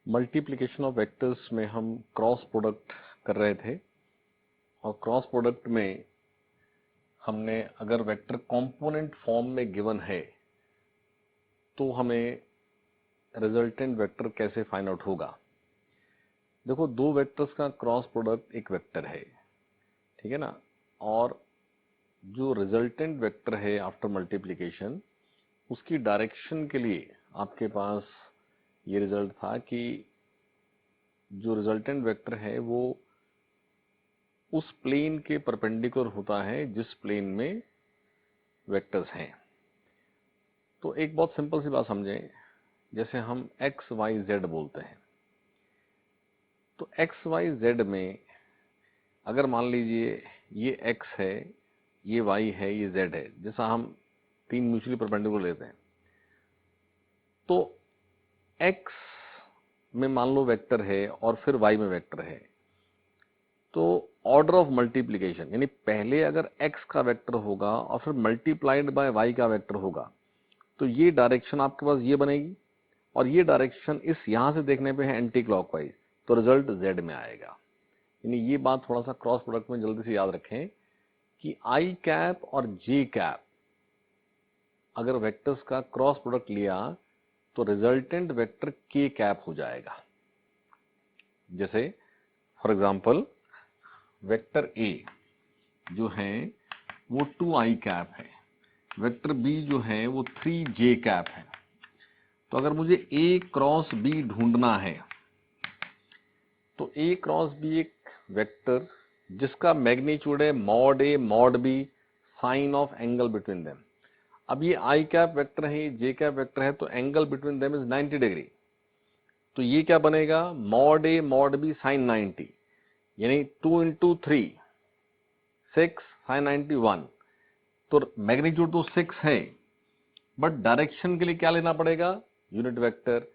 Multiplication of vectors में हम cross product कर रहे थे और क्रॉस प्रोडक्ट में हमने अगर वेक्टर कंपोनेंट फॉर्म में गिवन है तो हमें रिजल्टेंट वेक्टर कैसे फाइंड आउट होगा। देखो, दो वेक्टर्स का क्रॉस प्रोडक्ट एक वेक्टर है, ठीक है ना। और जो रिजल्टेंट वेक्टर है आफ्टर मल्टीप्लिकेशन, उसकी डायरेक्शन के लिए आपके पास ये रिजल्ट था कि जो रिजल्टेंट वेक्टर है वो उस प्लेन के परपेंडिकुलर होता है जिस प्लेन में वेक्टर्स हैं। तो एक बहुत सिंपल सी बात समझें, जैसे हम एक्स वाई जेड बोलते हैं, तो एक्स वाई जेड में अगर मान लीजिए ये एक्स है, ये वाई है, ये जेड है, जैसा हम तीन म्यूचुअली परपेंडिकुलर लेते हैं, तो एक्स में मान लो वेक्टर है और फिर वाई में वेक्टर है, तो ऑर्डर ऑफ मल्टीप्लिकेशन यानी पहले अगर एक्स का वेक्टर होगा और फिर मल्टीप्लाइड बाय वाई का वेक्टर होगा, तो ये डायरेक्शन आपके पास ये बनेगी और ये डायरेक्शन इस यहां से देखने पे है एंटी क्लॉकवाइज, तो रिजल्ट जेड में आएगा। यानी ये बात थोड़ा सा क्रॉस प्रोडक्ट में जल्दी से याद रखें कि आई कैप और जे कैप अगर वेक्टर्स का क्रॉस प्रोडक्ट लिया तो रिजल्टेंट वेक्टर के कैप हो जाएगा। जैसे फॉर एग्जांपल वेक्टर ए जो है वो 2i कैप है, वेक्टर बी जो है वो 3j कैप है। तो अगर मुझे ए क्रॉस बी ढूंढना है तो ए क्रॉस बी एक वेक्टर जिसका मैग्नीट्यूड है mod A mod B sine of angle between them. अब ये आई कैप वेक्टर है, जे कैप वेक्टर है, तो angle between them is 90 degree. तो ये क्या बनेगा, mod A mod B sign 90, यानी 2 इंटू 3 6 साइन 91। तो मैग्नीट्यूड तो 6 है बट डायरेक्शन के लिए क्या लेना पड़ेगा, यूनिट वेक्टर।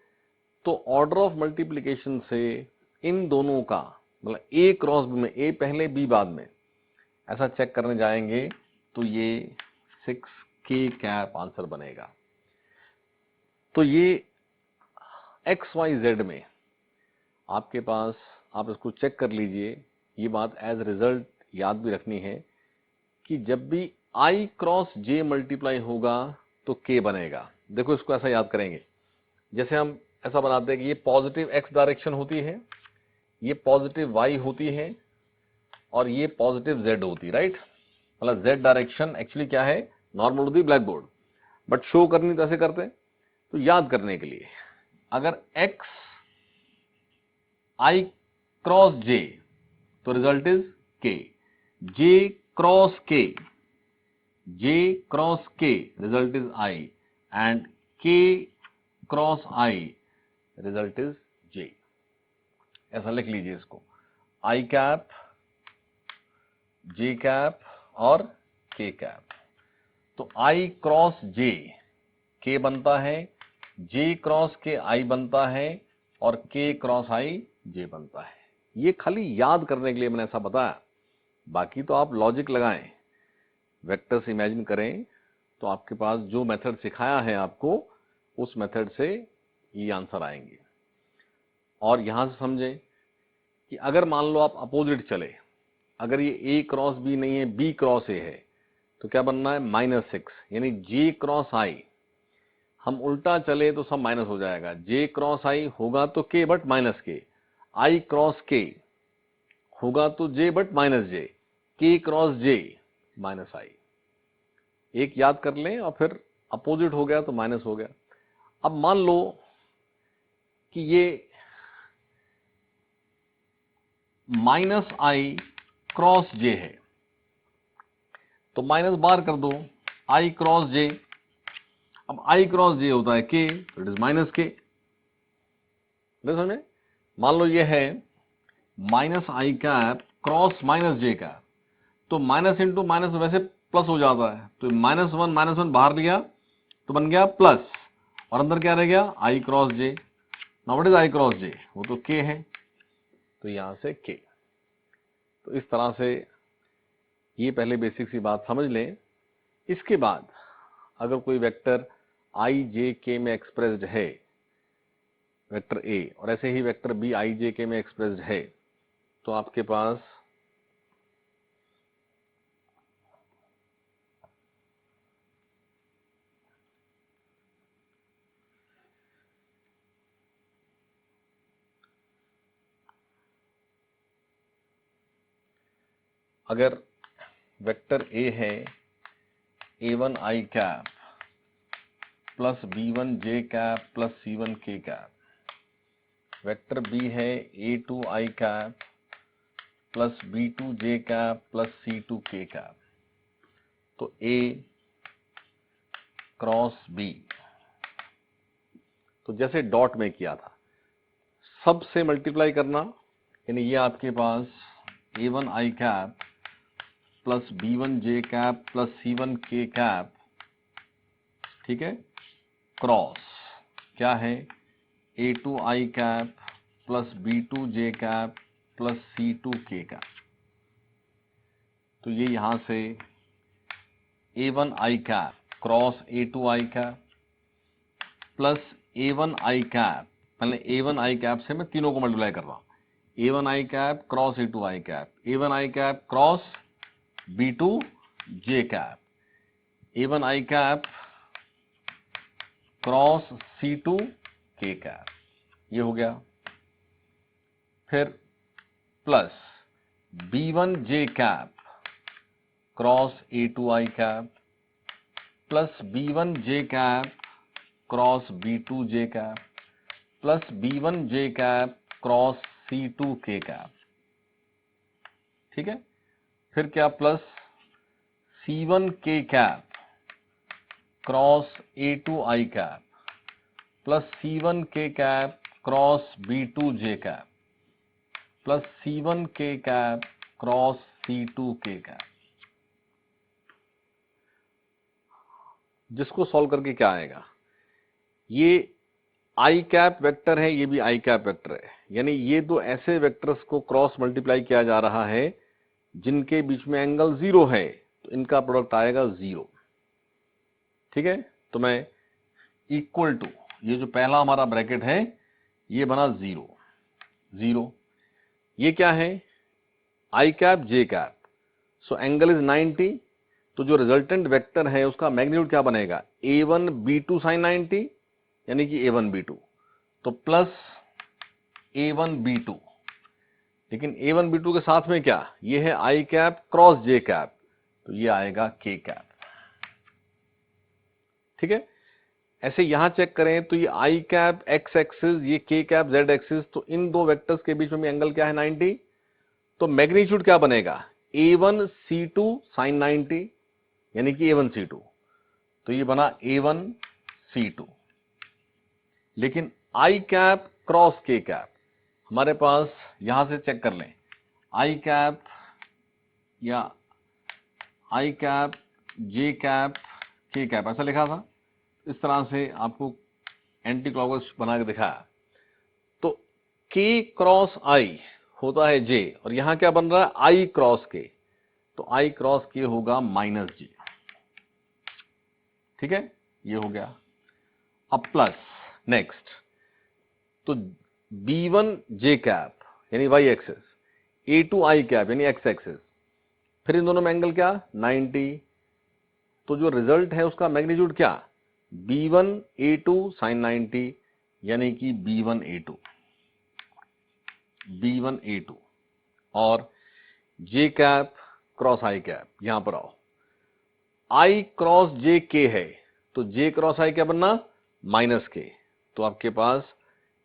तो ऑर्डर ऑफ मल्टीप्लिकेशन से इन दोनों का मतलब ए क्रॉस बी में ए पहले बी बाद में ऐसा चेक करने जाएंगे तो ये 6k कैप आंसर बनेगा। तो ये एक्स वाई जेड में आपके पास, आप इसको चेक कर लीजिए। ये बात एज रिजल्ट याद भी रखनी है कि जब भी आई क्रॉस जे मल्टीप्लाई होगा तो के बनेगा। देखो इसको ऐसा याद करेंगे, जैसे हम ऐसा बनाते हैं कि ये पॉजिटिव एक्स डायरेक्शन होती है, ये पॉजिटिव वाई होती है और ये पॉजिटिव जेड होती, राइट। मतलब जेड डायरेक्शन एक्चुअली क्या है, नॉर्मल होती ब्लैक बोर्ड, बट शो करनी तो ऐसे करते हैं। तो याद करने के लिए अगर एक्स आई क्रॉस जे तो रिजल्ट इज के, जे क्रॉस के, जे क्रॉस के रिजल्ट इज आई, एंड के क्रॉस आई रिजल्ट इज जे। ऐसा लिख लीजिए इसको, आई कैप, जे कैप और के कैप। तो आई क्रॉस जे के बनता है, जे क्रॉस के आई बनता है और के क्रॉस आई जे बनता है। ये खाली याद करने के लिए मैंने ऐसा बताया, बाकी तो आप लॉजिक लगाएं, वेक्टर्स इमेजिन करें, तो आपके पास जो मेथड सिखाया है आपको उस मेथड से ये आंसर आएंगे। और यहां से समझें कि अगर मान लो आप अपोजिट चले, अगर ये ए क्रॉस बी नहीं है, बी क्रॉस ए है, तो क्या बनना है, -6, यानी जे क्रॉस आई। हम उल्टा चले तो सब माइनस हो जाएगा, जे क्रॉस आई होगा तो के बट माइनस के, आई क्रॉस के होगा तो जे बट माइनस जे, के क्रॉस जे माइनस आई। एक याद कर लें और फिर अपोजिट हो गया तो माइनस हो गया। अब मान लो कि ये -i क्रॉस जे है, तो माइनस बार कर दो i क्रॉस जे। अब i क्रॉस जे होता है k, तो इट इज माइनस के। समझे, मान लो ये है -i cap cross -j cap, तो माइनस इंटू माइनस वैसे प्लस हो जाता है, तो -1 बाहर लिया तो बन गया प्लस, और अंदर क्या रह गया, i cross j। Now what is i cross j, वो तो k है, तो यहां से k। तो इस तरह से ये पहले बेसिक सी बात समझ लें। इसके बाद अगर कोई वेक्टर i j k में एक्सप्रेस्ड है वेक्टर ए, और ऐसे ही वेक्टर बी आई जे के में एक्सप्रेस्ड है, तो आपके पास अगर वेक्टर ए है a1 i cap plus b1 j cap plus c1 k cap, vector B है a2 i cap plus b2 j cap plus c2 k cap, तो a क्रॉस b, तो जैसे डॉट में किया था सब से मल्टीप्लाई करना, यानी ये आपके पास a1 i cap plus b1 j cap plus c1 k cap, ठीक है, क्रॉस क्या है a2 i cap plus b2 j cap plus c2 k cap, तो ये यहां से a1 i cap cross a2 i cap plus a1 i cap, पहले a1 i cap से मैं तीनों को मल्टीप्लाई कर रहा हूं, a1 i cap cross a2 i cap, a1 i cap cross b2 j cap, a1 i cap cross c2 k cap, ये हो गया। फिर plus b1 j cap cross a2 i cap plus b1 j cap cross b2 j cap plus b1 j cap cross c2 k cap, ठीक है। फिर क्या plus c1 k cap cross a2 i cap plus c1 k cap cross b2 j cap plus c1 k cap cross c2 k cap, जिसको solve करके क्या आएगा, ये आई cap vector है, ये भी आई कैप वेक्टर है, यानी ये दो ऐसे वेक्टर्स को क्रॉस मल्टीप्लाई किया जा रहा है जिनके बीच में एंगल 0 है, तो इनका प्रोडक्ट आएगा 0, ठीक है। तो मैं इक्वल टू, ये जो पहला हमारा ब्रैकेट है ये बना 0 0, ये क्या है I cap J cap, so angle is 90, तो जो रिजल्टेंट वेक्टर है उसका मैग्नीट्यूड क्या बनेगा a1 b2 sin 90, यानी कि a1 b2, तो प्लस a1 b2, लेकिन a1 b2 के साथ में क्या, ये है I cap cross J cap, तो ये आएगा k कैप, ठीक है। ऐसे यहां चेक करें तो ये आई कैप एक्स एक्सिस, ये k कैप z एक्सिस, तो इन दो वेक्टर्स के बीच में एंगल क्या है 90, तो मैग्नीट्यूड क्या बनेगा a1 c2 sin 90, यानी कि a1 c2, तो ये बना a1 c2। लेकिन आई कैप क्रॉस k कैप, हमारे पास यहां से चेक कर लें, आई कैप या I cap J cap k cap ऐसा लिखा था, इस तरह से आपको एंटी क्लॉकवाइज बना के दिखाया, तो k क्रॉस i होता है j, और यहां क्या बन रहा है i क्रॉस k, तो i क्रॉस k होगा माइनस j, ठीक है, ये हो गया। अब प्लस नेक्स्ट, तो b1 j कैप यानी y axis, a2 i cap यानी x एक्सिस, फिर इन दोनों में एंगल क्या 90, तो जो रिजल्ट है उसका मैग्नीट्यूड क्या b1 a2 sin 90, यानी कि b1 a2, और j cap cross i cap, यहां पर आओ, i क्रॉस j k है, तो j क्रॉस i क्या बनना माइनस k, तो आपके पास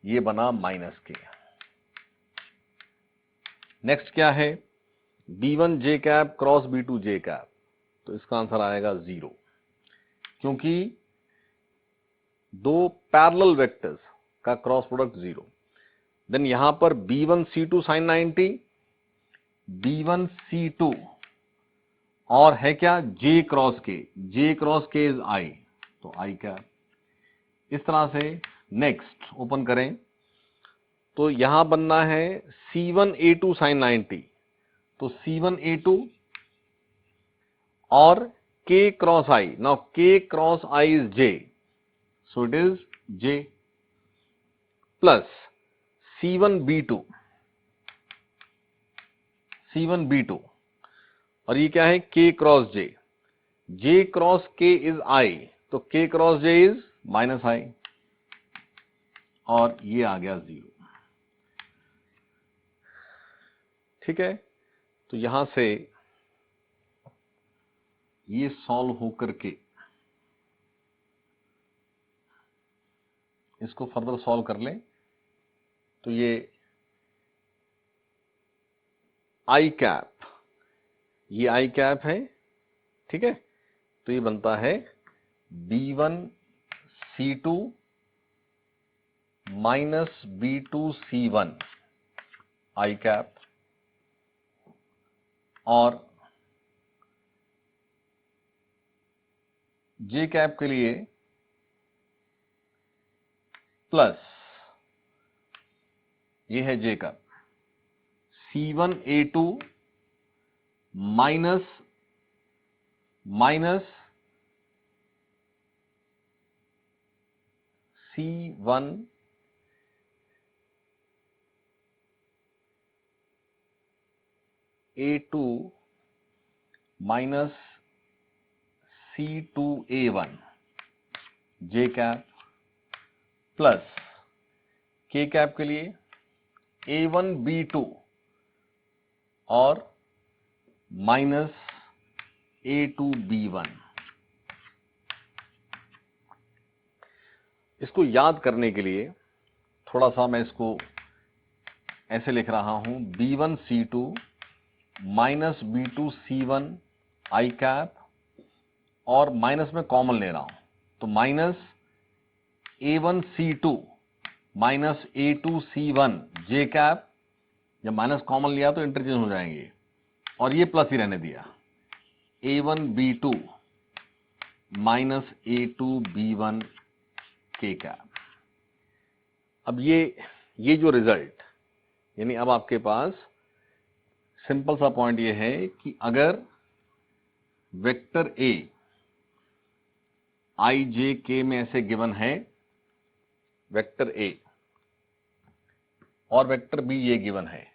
ये बना माइनस k। नेक्स्ट क्या है b1 j cap cross b2 j cap, तो इसका आंसर आएगा 0, क्योंकि दो पैरेलल वेक्टर्स का क्रॉस प्रोडक्ट 0। देन यहां पर b1 c2 sin 90, b1 c2 और है क्या j cross k is i, तो i क्या, इस तरह से। नेक्स्ट ओपन करें तो यहां बनना है c1 a2 sin 90, तो c1 a2 और k cross i, now k cross i is j, so it is j, plus C1B2, C1B2, और ये क्या है, K cross J, J cross K is I, तो K cross J is -I, और ये आ गया 0। ठीक है, तो यहां से ये सॉल्व होकर के इसको फर्दर सॉल्व कर लें तो ये आई कैप, ये आई कैप है। ठीक है, तो ये बनता है B1C2 माइनस B2C1 आई कैप, और जे कैप के लिए प्लस, ये है J cap, C1A2 minus C1A2 minus C2A1 J cap, plus K cap के लिए A1B2 और माइनस A2B1। इसको याद करने के लिए थोड़ा सा मैं इसको ऐसे लिख रहा हूं, B1C2 माइनस B2C1 आई कैप, और माइनस में कॉमन ले रहा हूं, तो माइनस A1C2 माइनस A2C1 जे कैप, जब माइनस कॉमन लिया तो इंटरचेंज हो जाएंगे, और ये प्लस ही रहने दिया, A1B2 माइनस A2B1 के कैप। अब ये जो रिजल्ट, यानी अब आपके पास सिंपल सा पॉइंट ये है कि अगर वेक्टर ए आई जे के में ऐसे गिवन है, वेक्टर ए और वेक्टर बी ये गिवन है,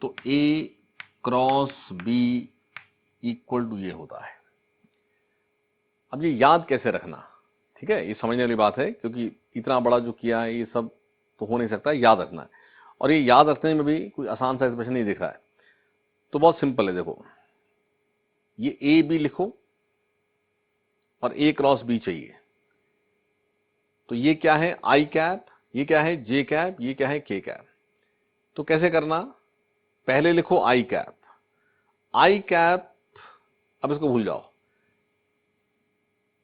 तो A cross B equal to ये होता है। अब ये याद कैसे रखना, ठीक है, ये समझने वाली बात है, क्योंकि इतना बड़ा जो किया है ये सब तो हो नहीं सकता, याद रखना है, और ये याद रखने में भी कोई आसान सा एक्सप्रेशन नहीं दिख रहा है, तो बहुत सिंपल है। देखो, ये ए बी लिखो और ए क्रॉस बी चाहिए, तो ये क्या है, आई कैप, ये क्या है, जे कैप, ये क्या है, के कैप। तो कैसे करना, पहले लिखो आई कैप, आई कैप, अब इसको भूल जाओ,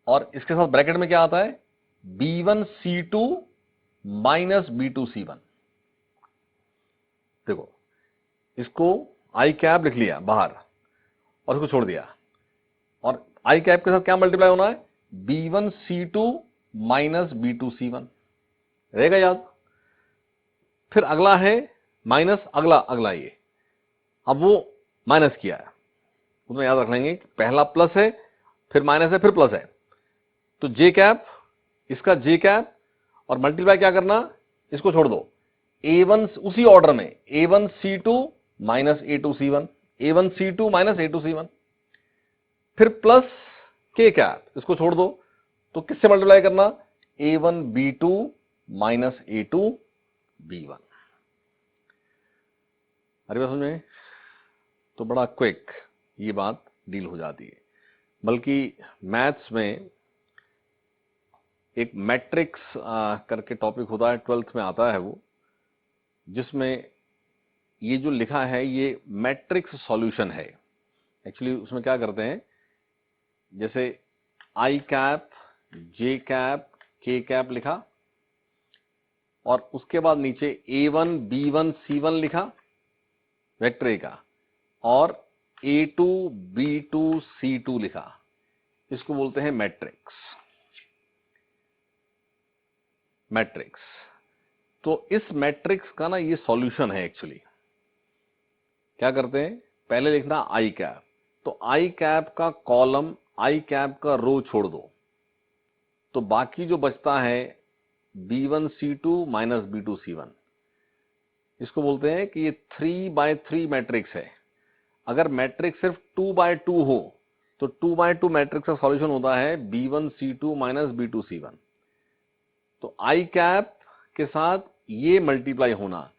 और इसके साथ ब्रैकेट में क्या आता है, B1C2 माइनस B2C1। देखो, इसको आई कैप लिख लिया बाहर और इसको छोड़ दिया, और आई कैप के साथ क्या मल्टीप्लाई होना है, B1C2 माइनस B2C1, रहेगा याद। फिर अगला है माइनस, अगला ये, अब वो माइनस किया है, उसमें याद रख लेंगे, पहला प्लस है, फिर माइनस है, फिर प्लस है, तो जे कैप, इसका जे कैप, और मल्टीप्लाई क्या करना, इसको छोड़ दो, A1 उसी ऑर्डर में, A1C2 minus A2C1, A1C2 minus A2C1, फिर प्लस के कैप, इसको छोड़ दो, तो किससे मल्टीप्लाई करना, A1B2 माइनस A2B1। अरे बात समझ में, तो बड़ा क्विक ये बात डील हो जाती है। बल्कि मैथ्स में एक मैट्रिक्स करके टॉपिक होता है, 12th में आता है वो, जिसमें ये जो लिखा है ये मैट्रिक्स सॉल्यूशन है। एक्चुअली उसमें क्या करते हैं, जैसे आई कैप, जे कैप, के कैप लिखा, और उसके बाद नीचे A1 B1 C1 लिखा वेक्टर ए का, और A2 B2 C2 लिखा, इसको बोलते हैं मैट्रिक्स। मैट्रिक्स, तो इस मैट्रिक्स का ना ये सॉल्यूशन है। एक्चुअली क्या करते हैं, पहले लिखना आई कैप, तो आई कैप का कॉलम, आई कैप का रो छोड़ दो, तो बाकी जो बचता है B1C2 माइनस B2C1। इसको बोलते हैं कि ये 3x3 मैट्रिक्स है। अगर मैट्रिक्स सिर्फ 2x2 हो तो 2x2 मैट्रिक्स का सॉल्यूशन होता है B1C2 माइनस B2C1। तो आई कैप के साथ ये मल्टीप्लाई होना,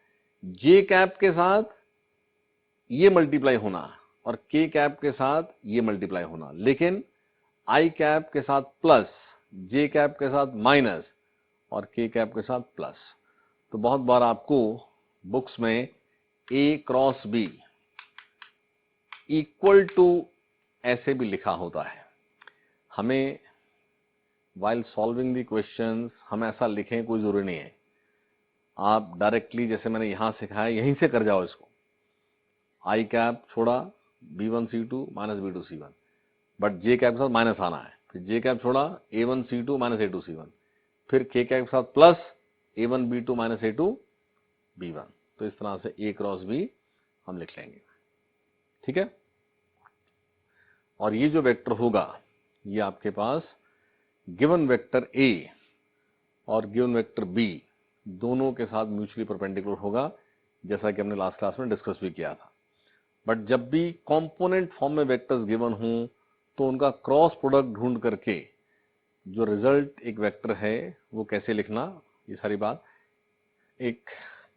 जे कैप के साथ ये मल्टीप्लाई होना और के कैप के साथ ये मल्टीप्लाई होना, लेकिन आई कैप के साथ प्लस, जे कैप के साथ माइनस और के कैप के साथ प्लस। तो बहुत बार आपको बुक्स में A cross B equal to ऐसे भी लिखा होता है। हमें while solving the questions हम ऐसा लिखें कोई जरूरी नहीं है। आप डायरेक्टली जैसे मैंने यहां सिखाया यहीं से कर जाओ इसको। आई कैप छोड़ा B1C2 minus B2C1, but J cap के साथ माइनस आना है। फिर जे कैप छोड़ा A1C2 माइनस A2C1, फिर के कैप के साथ प्लस A1B2 माइनस A2B1। तो इस तरह से A क्रॉस B हम लिख लेंगे, ठीक है। और ये जो वेक्टर होगा ये आपके पास गिवन वेक्टर A और गिवन वेक्टर B दोनों के साथ म्यूचुअली परपेंडिकुलर होगा, जैसा कि हमने लास्ट क्लास में डिस्कस भी किया था। बट जब भी कंपोनेंट फॉर्म में वेक्टर्स गिवन हों तो उनका क्रॉस प्रोडक्ट ढूंढ करके जो रिजल्ट एक वेक्टर है वो कैसे लिखना, ये सारी बात एक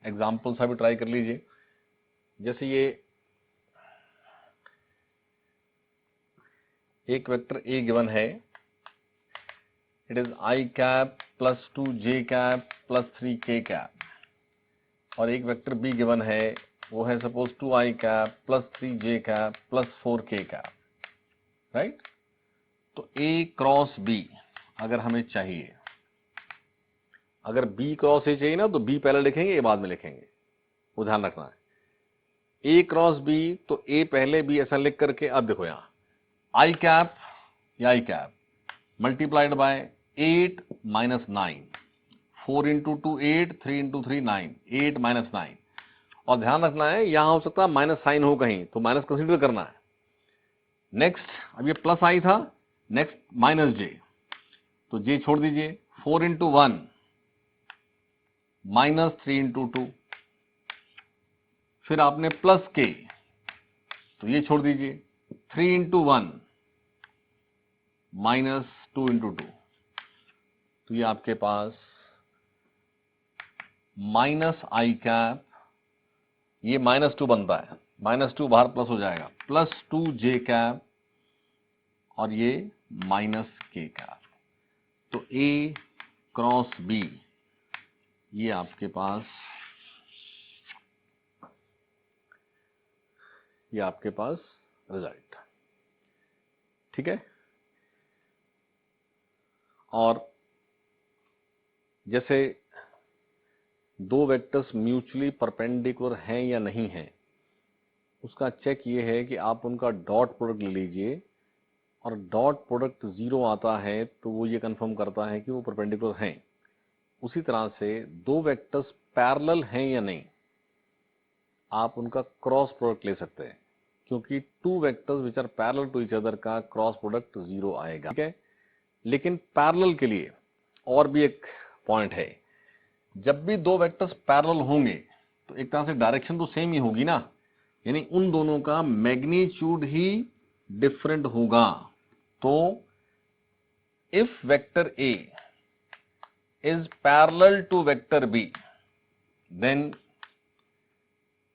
एग्जाम्पल सा भी ट्राई कर लीजिए। जैसे ये एक वेक्टर A गिवन है, it is I cap plus 2j cap plus 3k cap, और एक वेक्टर B गिवन है वो है suppose 2i cap plus 3j cap plus 4k cap, right. तो A क्रॉस B अगर हमें चाहिए, अगर B क्रॉस A चाहिए ना तो B पहले लिखेंगे A बाद में लिखेंगे, वो ध्यान रखना है। A क्रॉस B तो A पहले B ऐसा लिख करके, अब देखो यहाँ आई कैप या I cap multiplied by 8 minus 9, 4 into 2 8, 3 into 3 9, 8 minus 9। और ध्यान रखना है यहां हो सकता है माइनस साइन हो कहीं, तो माइनस कंसीडर करना है। नेक्स्ट अब ये प्लस आई था, नेक्स्ट माइनस जे, तो जे छोड़ दीजिए। 4 इंटू 1 माइनस 3 इंटू 2, फिर आपने प्लस के, तो ये छोड़ दीजिए। 3 इंटू 1 माइनस 2 इंटू 2, तो ये आपके पास माइनस आई कैप, ये माइनस 2 बनता है, माइनस 2 बाहर प्लस हो जाएगा, प्लस 2j कैप और ये माइनस k कैप। तो A क्रॉस B ये आपके पास, ये आपके पास रिजल्ट, ठीक है। और जैसे दो वेक्टर्स म्यूचुअली परपेंडिकुलर हैं या नहीं हैं, उसका चेक ये है कि आप उनका डॉट प्रोडक्ट ले लीजिए, और डॉट प्रोडक्ट 0 आता है तो वो ये कंफर्म करता है कि वो परपेंडिकुलर हैं। उसी तरह से दो वेक्टर्स पैरेलल हैं या नहीं, आप उनका क्रॉस प्रोडक्ट ले सकते हैं, क्योंकि two vectors which are parallel to each other का क्रॉस प्रोडक्ट 0 आएगा, ठीक है। लेकिन पैरेलल के लिए और भी एक पॉइंट है, जब भी दो वेक्टर्स पैरेलल होंगे तो एक तरह से डायरेक्शन तो सेम ही होगी ना, यानी उन दोनों का मैग्नीट्यूड ही डिफरेंट होगा। तो if vector A is parallel to vector B, then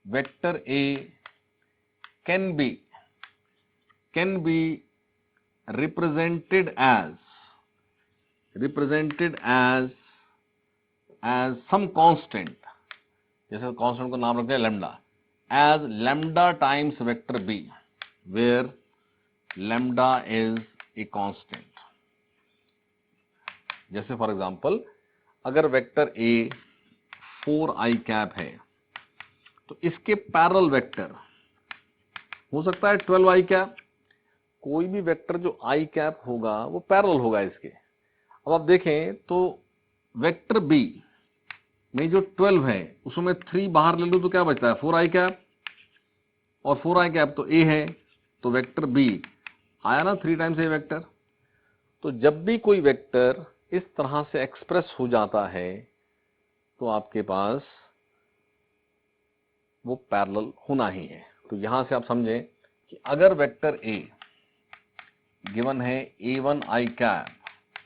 vector A can be represented as some constant, जैसे कांस्टेंट को नाम रखते हैं lambda, as lambda times vector B, where lambda is a constant। जैसे for example अगर vector A 4i cap है तो इसके पैरेलल वेक्टर हो सकता है 12i कैप। कोई भी वेक्टर जो i कैप होगा वो पैरेलल होगा इसके। अब आप देखें तो वेक्टर B में जो 12 है उसमें 3 बाहर ले लो तो क्या बचता है 4i कैप, और 4i कैप तो A है, तो वेक्टर B आया ना 3 टाइम्स A वेक्टर। तो जब भी कोई वेक्टर इस तरह से एक्सप्रेस हो जाता है तो आपके पास वो पैरेलल होना ही है। तो यहां से आप समझें कि अगर वेक्टर ए गिवन है a1 i cap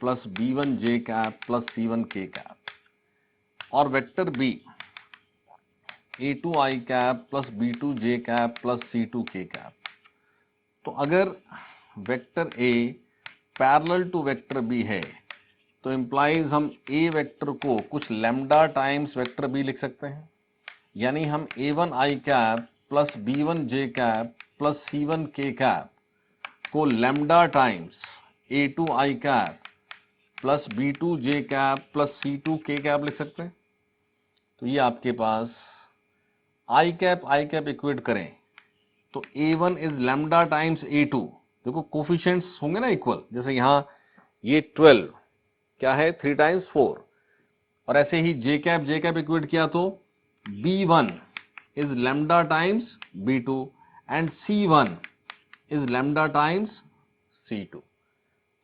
plus b1 j cap plus c1 k cap और vector B a2 i cap plus b2 j cap plus c2 k cap, तो अगर vector A parallel to vector B है तो implies हम ए vector को कुछ lambda times vector B लिख सकते हैं, यानी हम a1 i cap plus b1 j cap plus c1 k cap को lambda times a2 i cap plus b2 j cap plus c2 k cap लिख सकते हैं। तो ये आपके पास i कैप इक्वेट करें तो a1 is lambda times a2, देखो कोफिशिएंट्स होंगे ना इक्वल, जैसे यहां ये 12 क्या है 3 टाइम्स 4, और ऐसे ही j कैप इक्वेट किया तो b1 is lambda times b2 and c1 is lambda times c2।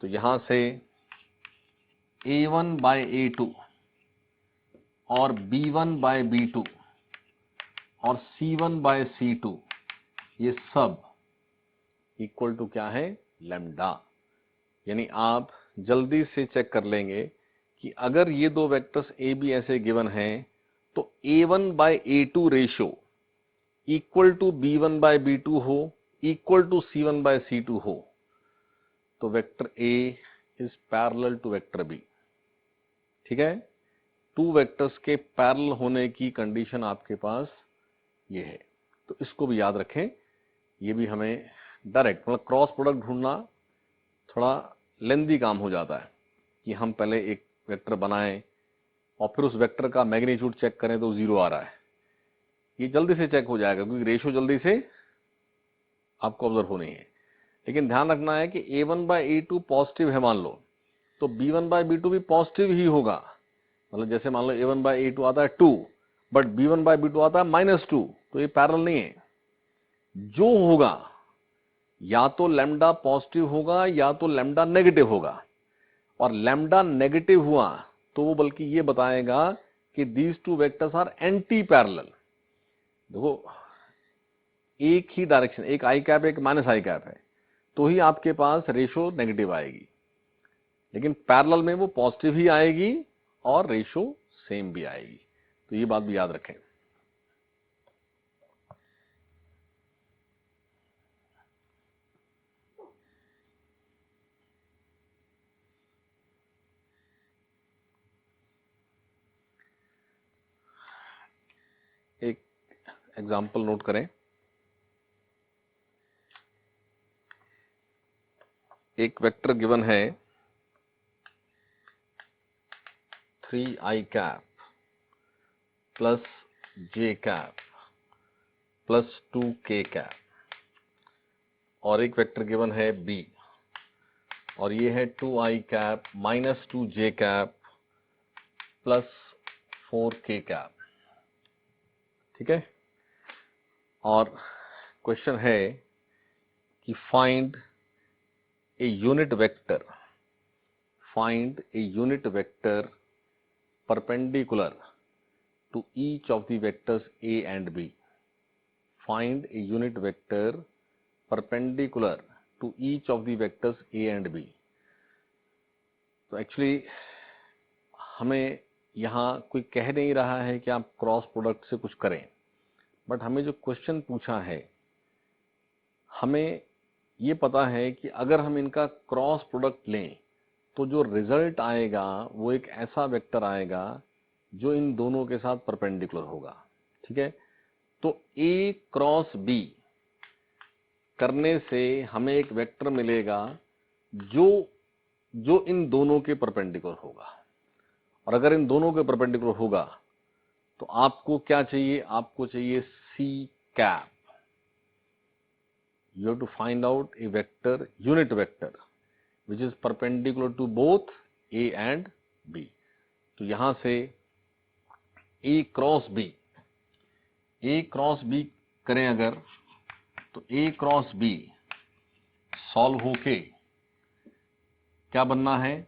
तो यहां से a1 बाय a2 और b1 बाय b2 और c1 बाय c2 ये सब इक्वल टू क्या है लैम्डा। यानी आप जल्दी से चेक कर लेंगे कि अगर ये दो वेक्टर्स ए बी ऐसे गिवन हैं तो a1 by a2 ratio equal to b1 by b2 हो, equal to c1 by c2 हो, तो vector A is parallel to vector B. ठीक है, टू वेक्टर्स के पैरेलल होने की कंडीशन आपके पास ये है। तो इसको भी याद रखें, ये भी हमें डायरेक्ट मतलब क्रॉस प्रोडक्ट ढूंढना थोड़ा लेंदी काम हो जाता है कि हम पहले एक वेक्टर बनाएं और फिर उस वेक्टर का मैग्नीट्यूड चेक करें तो 0 आ रहा है। ये जल्दी से चेक हो जाएगा क्योंकि रेशियो जल्दी से आपको ऑब्जर्व होनी है। लेकिन ध्यान रखना है कि a1 बाय a2 पॉजिटिव है मान लो, तो b1 बाय b2 भी पॉजिटिव ही होगा। मतलब जैसे मान लो a1 बाय a2 आता है 2 बट b1 बाय b2 आता है -2, तो ये पैरेलल नहीं है। जो होगा या तो लैम्डा पॉजिटिव होगा या तो लैम्डा नेगेटिव होगा, और लैम्डा नेगेटिव हुआ तो वो बल्कि ये बताएगा कि these two vectors are anti parallel. देखो एक ही डायरेक्शन, एक आई कैप एक माइनस आई कैप है, तो ही आपके पास रेशियो नेगेटिव आएगी, लेकिन पैरेलल में वो पॉजिटिव ही आएगी और रेशियो सेम भी आएगी। तो ये बात भी याद रखें। एक एग्जाम्पल नोट करें। एक वेक्टर गिवन है 3i cap plus j cap plus 2k cap, और एक वेक्टर गिवन है b और ये है 2i cap minus 2j cap plus 4k cap. ठीक है, और क्वेश्चन है कि find a unit vector, find a unit vector perpendicular to each of the vectors a and b. Find a unit vector perpendicular to each of the vectors a and b. तो actually हमें यहाँ कोई कह नहीं रहा है कि आप क्रॉस प्रोडक्ट से कुछ करें, बट हमें जो क्वेश्चन पूछा है हमें ये पता है कि अगर हम इनका क्रॉस प्रोडक्ट लें तो जो रिजल्ट आएगा वो एक ऐसा वेक्टर आएगा जो इन दोनों के साथ परपेंडिकुलर होगा। ठीक है, तो A क्रॉस B करने से हमें एक वेक्टर मिलेगा जो इन दोनों के परपेंडिकुलर होगा, और अगर इन दोनों के परपेंडिकुलर होगा तो आपको क्या चाहिए, आपको चाहिए C cap. You have to find out a vector, unit vector, which is perpendicular to both A and B. तो यहां से A क्रॉस B करें अगर, तो A क्रॉस B सॉल्व होके क्या बनना है,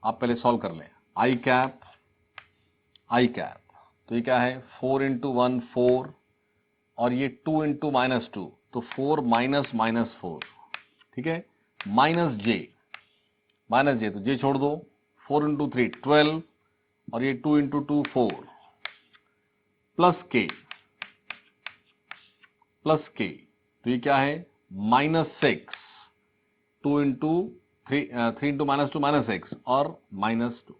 आप पहले सॉल्व कर लें। आई कैप, तो ये क्या है, 4 इंटू 1 4, और ये 2 इंटू -2, तो 4 माइनस -4, ठीक है, माइनस जे, तो जे छोड़ दो, 4 इंटू 3 12, और ये 2 इंटू 2 4, प्लस के, तो ये क्या है, -6, 2 इंटू 3 इंटू -2 -6, और -2,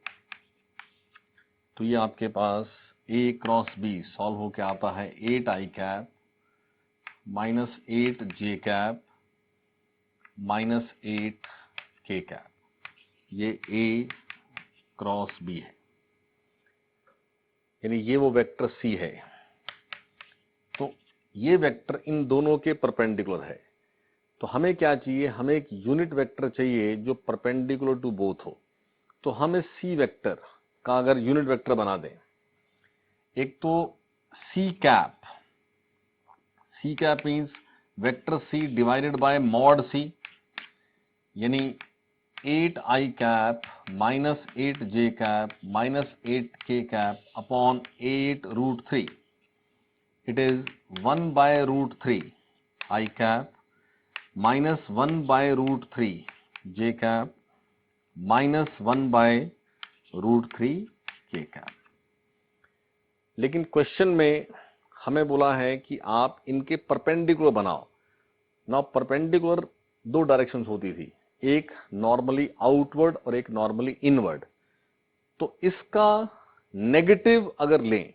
तो ये आपके पास A क्रॉस B सॉल्व होके आता है 8 आई कैप -8 जे कैप -8 के कैप, ये A क्रॉस B है, यानी ये वो वेक्टर C है। तो ये वेक्टर इन दोनों के परपेंडिकुलर है, तो हमें क्या चाहिए, हमें एक यूनिट वेक्टर चाहिए जो परपेंडिकुलर टू बोथ हो। तो हम इस C वेक्टर का अगर यूनिट वेक्टर बना दें, एक तो C cap means vector C divided by mod C, यानी 8 आई कैप -8 जे कैप -8 के cap upon 8√3, it is 1/√3 I cap -1/√3 J cap -1/√3 के कैप। लेकिन क्वेश्चन में हमें बोला है कि आप इनके परपेंडिकुलर बनाओ ना। परपेंडिकुलर दो डायरेक्शंस होती थी, एक नॉर्मली आउटवर्ड और एक नॉर्मली इनवर्ड। तो इसका नेगेटिव अगर लें,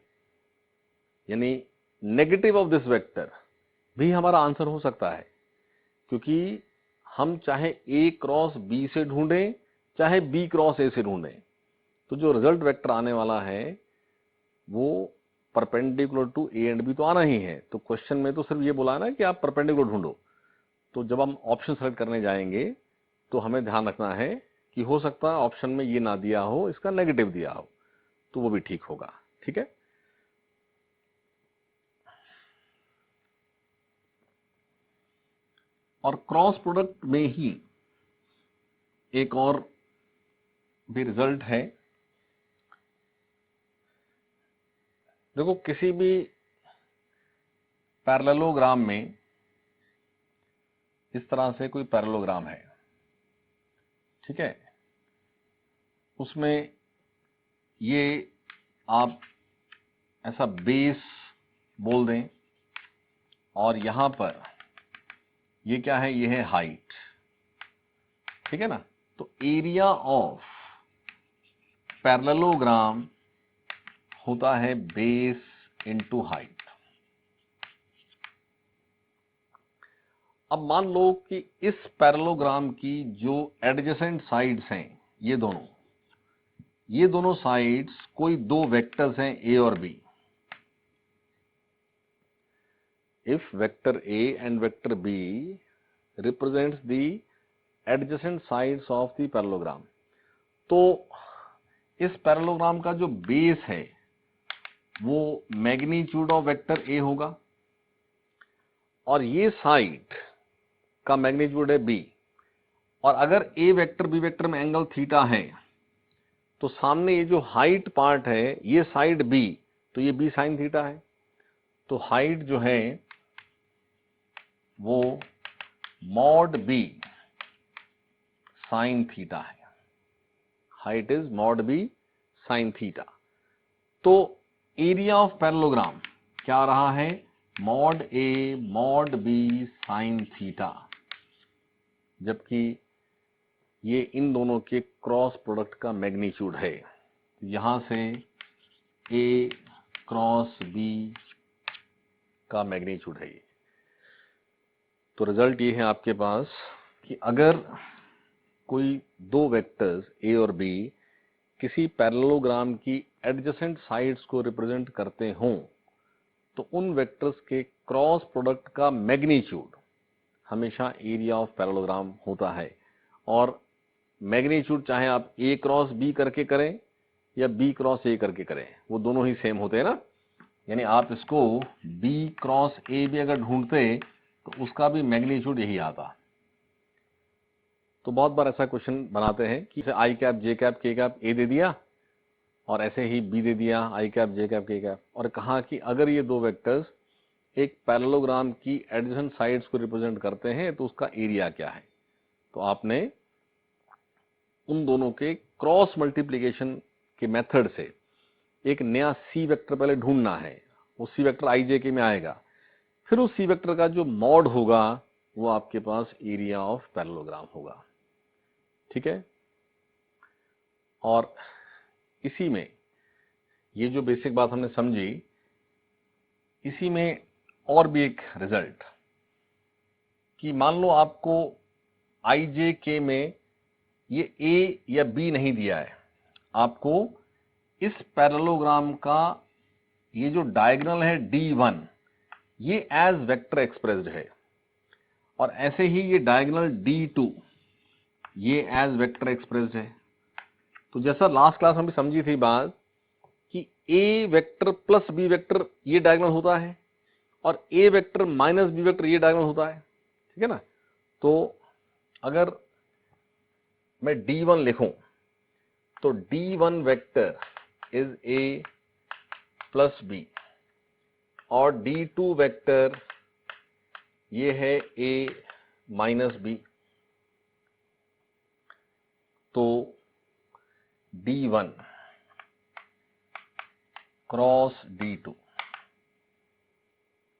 यानी नेगेटिव ऑफ दिस वेक्टर भी हमारा आंसर हो सकता है, क्योंकि हम चाहे A क्रॉस B से ढूंढें चाहे B क्रॉस A से ढूंढें, तो जो रिजल्ट वेक्टर आने वाला है वो perpendicular to A and B तो आना ही है। तो क्वेश्चन में तो सिर्फ ये बोला है ना कि आप परपेंडिकुलर ढूंढो। तो जब हम ऑप्शन सेलेक्ट करने जाएंगे तो हमें ध्यान रखना है कि हो सकता है ऑप्शन में ये ना दिया हो, इसका नेगेटिव दिया हो, तो वो भी ठीक होगा। ठीक है, और क्रॉस प्रोडक्ट में ही एक और भी रिजल्ट है। देखो, किसी भी पैरेललोग्राम में इस तरह से कोई पैरेललोग्राम है, ठीक है, उसमें ये आप ऐसा बेस बोल दें, और यहां पर ये क्या है, ये है हाइट, ठीक है ना। तो एरिया ऑफ पैरेललोग्राम होता है बेस इनटू हाइट। अब मान लो कि इस पैरेललोग्राम की जो एडजेसेंट साइड्स हैं, ये दोनों साइड्स कोई दो वेक्टर्स हैं A और B। If vector A and vector B represents the adjacent sides of the parallelogram, तो इस पैरेललोग्राम का जो बेस है वो मैग्नीट्यूड ऑफ वेक्टर A होगा, और ये साइड का मैग्नीट्यूड है B। और अगर A वेक्टर B वेक्टर में एंगल थीटा है, तो सामने ये जो हाइट पार्ट है ये साइड B, तो ये B साइन थीटा है। तो हाइट जो है वो मॉड B साइन थीटा है, height is mod B sine theta. तो एरिया ऑफ पैरेललोग्राम क्या आ रहा है, mod A mod B sine theta, जबकि ये इन दोनों के क्रॉस प्रोडक्ट का मैग्नीट्यूड है। यहां से A क्रॉस B का मैग्नीट्यूड है ये। तो रिजल्ट ये है आपके पास कि अगर कोई दो वेक्टर्स A और B किसी पैरेललोग्राम की एडजेसेंट साइड्स को रिप्रेजेंट करते हों, तो उन वेक्टर्स के क्रॉस प्रोडक्ट का मैग्नीट्यूड हमेशा एरिया ऑफ पैरेललोग्राम होता है। और मैग्नीट्यूड चाहे आप A क्रॉस B करके करें या B क्रॉस A करके करें, वो दोनों ही सेम होते हैं ना। यानी आप इसको B क्रॉस A भी अगर ढूंढते तो उसका भी मैग्नीट्यूड यही आता। तो बहुत बार ऐसा क्वेश्चन बनाते हैं कि आई कैप जे कैप के कैप ए दे दिया और ऐसे ही बी दे दिया आई कैप जे कैप के कैप, और कहा कि अगर ये दो वेक्टर्स एक पैरेललोग्राम की एडजेसेंट साइड्स को रिप्रेजेंट करते हैं तो उसका एरिया क्या है। तो आपने उन दोनों के क्रॉस मल्टीप्लिकेशन के मेथड से एक नया सी वेक्टर पहले ढूंढना है, वो सी वेक्टर आई जे के में आएगा, फिर उस सी वेक्टर का जो मॉड होगा वो आपके पास एरिया ऑफ पैरेललोग्राम होगा। ठीक है, और इसी में ये जो बेसिक बात हमने समझी, इसी में और भी एक रिजल्ट कि मान लो आपको आई जे के में ये ए या बी नहीं दिया है, आपको इस पैरेललोग्राम का ये जो डायगोनल है D1 ये एज वेक्टर एक्सप्रेस्ड है, और ऐसे ही ये डायगोनल D2 ये एज वेक्टर एक्सप्रेस्ड है। तो जैसा लास्ट क्लास में भी समझी थी बात कि ए वेक्टर प्लस बी वेक्टर ये डायगोनल होता है और ए वेक्टर माइनस बी वेक्टर ये डायगोनल होता है। ठीक है ना, तो अगर मैं D1 लिखूं तो D1 vector is A plus B और D2 वेक्टर ये है a माइनस बी। तो D1 cross D2,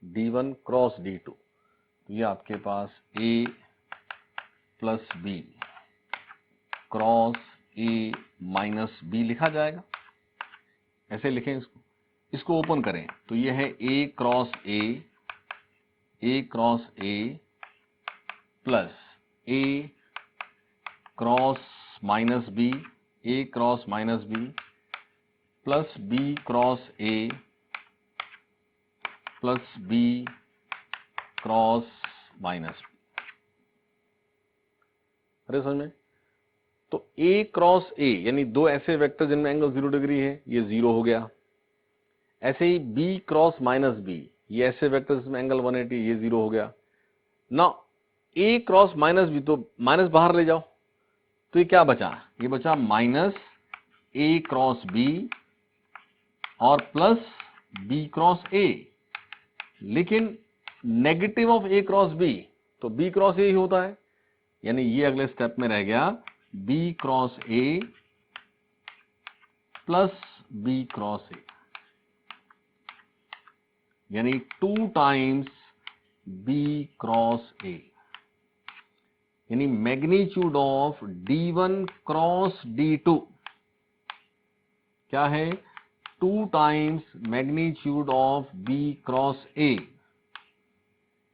D1 cross D2, तो ये आपके पास a plus B cross a minus B लिखा जाएगा। ऐसे लिखें इसको ओपन करें तो ये है a cross a plus a cross minus B, a cross minus B plus b cross a plus b cross minus B. अरे समझ में, तो a क्रॉस a यानी दो ऐसे वेक्टर जिनमें एंगल 0 डिग्री है, ये 0 हो गया। ऐसे ही b क्रॉस माइनस b, ये ऐसे वेक्टर जिसमें एंगल 180, ये 0 हो गया ना। a क्रॉस माइनस b, तो माइनस बाहर ले जाओ तो ये क्या बचा, ये बचा माइनस a क्रॉस b और प्लस b क्रॉस a, लेकिन negative of a cross b तो b क्रॉस a ही होता है, यानी ये अगले स्टेप में रह गया b cross a plus b cross a, यानी 2 टाइम्स b क्रॉस a, यानी magnitude of D1 cross D2 क्या है, 2 times magnitude of b cross a,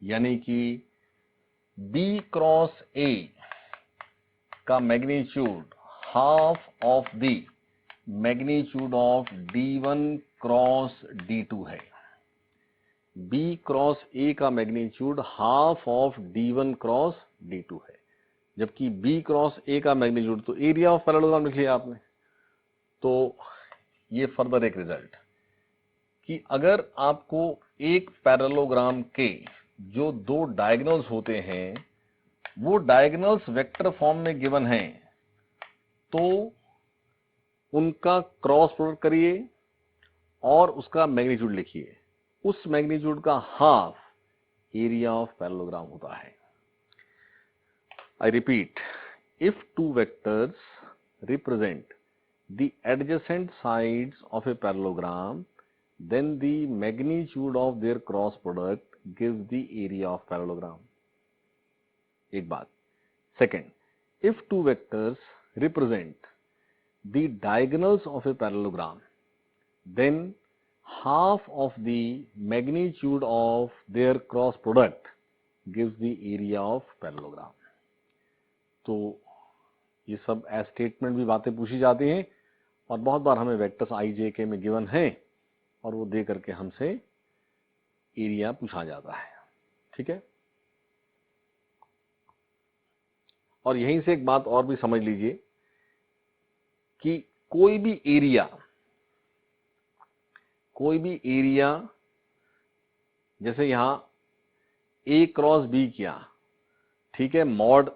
यानी कि b क्रॉस a का magnitude half of the magnitude of D1 cross D2 है। b cross a का magnitude half of D1 cross D2 है, जबकि b cross a का मैग्नीट्यूड, तो area of parallelogram लिख लिया आपने। तो ये फर्दर एक रिजल्ट कि अगर आपको एक पैरेललोग्राम के जो दो डायगोनल्स होते हैं वो डायगोनल्स वेक्टर फॉर्म में गिवन हैं, तो उनका क्रॉस प्रोडक्ट करिए और उसका मैग्नीट्यूड लिखिए, उस मैग्नीट्यूड का हाफ एरिया ऑफ पैरेललोग्राम होता है। I repeat, if two vectors represent the adjacent sides of a parallelogram, then the magnitude of their cross product gives the area of parallelogram. एक बात। Second, if two vectors represent the diagonals of a parallelogram, then half of the magnitude of their cross product gives the area of parallelogram. तो ये सब as statement भी बातें पूछी जाती हैं और बहुत बार हमें वेक्टर्स आई जे के में गिवन हैं और वो दे करके हमसे एरिया पूछा जाता है। ठीक है, और यहीं से एक बात और भी समझ लीजिए कि कोई भी एरिया जैसे यहां a क्रॉस b किया, ठीक है, मॉड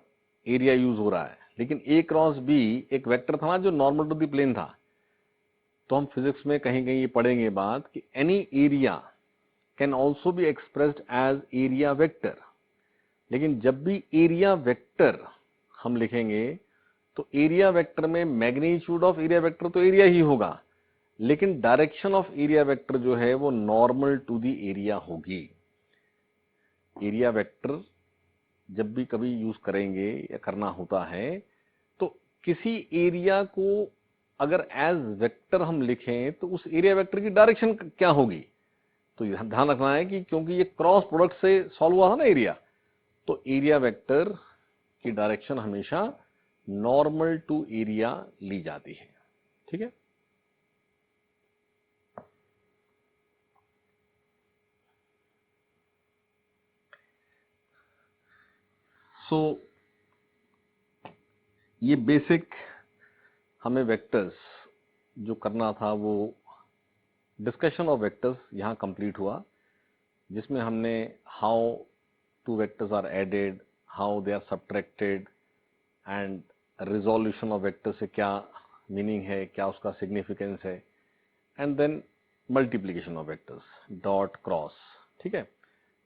एरिया यूज हो रहा है, लेकिन ए क्रॉस बी एक वेक्टर था ना जो नॉर्मल टू द प्लेन था। तो हम फिजिक्स में कहीं कहीं ये पढ़ेंगे बात कि any area can also be expressed as area vector. लेकिन जब भी एरिया वेक्टर हम लिखेंगे तो एरिया वेक्टर में मैग्नीट्यूड ऑफ एरिया वेक्टर तो एरिया ही होगा, लेकिन डायरेक्शन ऑफ एरिया वेक्टर जो है वो नॉर्मल टू द एरिया होगी। एरिया वेक्टर जब भी कभी यूज करेंगे या करना होता है तो किसी एरिया को अगर एज वेक्टर हम लिखें तो उस एरिया वेक्टर की डायरेक्शन क्या होगी। तो ध्यान रखना है कि क्योंकि ये क्रॉस प्रोडक्ट से सॉल्व हुआ था ना एरिया, तो एरिया वेक्टर की डायरेक्शन हमेशा नॉर्मल टू एरिया ली जाती है। ठीक है। सो ये बेसिक हमें वेक्टर्स जो करना था वो डिस्कशन ऑफ वेक्टर्स यहां कंप्लीट हुआ, जिसमें हमने how two vectors are added, how they are subtracted and resolution of vector से क्या मीनिंग है, क्या उसका सिग्निफिकेंस है, and then multiplication of vectors dot cross. ठीक है।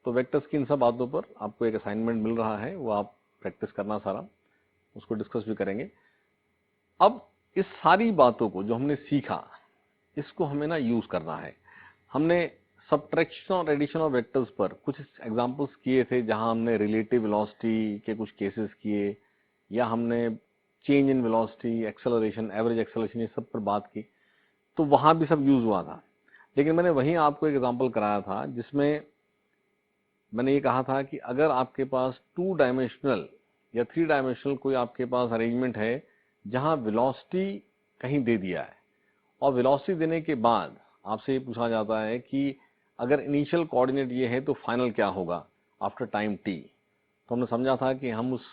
तो वेक्टर्स की इन सब बातों पर आपको एक असाइनमेंट मिल रहा है, वो आप प्रैक्टिस करना सारा, उसको डिस्कस भी करेंगे। अब इस सारी बातों को जो हमने सीखा इसको हमें ना यूज करना है। हमने सब्ट्रैक्शन और एडिशन ऑफ वेक्टर्स पर कुछ एग्जांपल्स किए थे जहां हमने रिलेटिव वेलोसिटी के कुछ केसेस किए, या हमने change in velocity, acceleration, average acceleration, ये सब पर बात की, तो वहां भी सब यूज हुआ था। लेकिन मैंने वहीं आपको एक एग्जांपल कराया था जिसमें मैंने ये कहा था कि अगर आपके पास 2 डायमेंशनल या 3 डायमेंशनल कोई आपके पास अरेंजमेंट है जहां वेलोसिटी कहीं दे दिया है, और वेलोसिटी देने के बाद आपसे ये पूछा जाता है कि अगर इनिशियल कोऑर्डिनेट ये है तो फाइनल क्या होगा आफ्टर टाइम t। तो हमने समझा था कि हम उस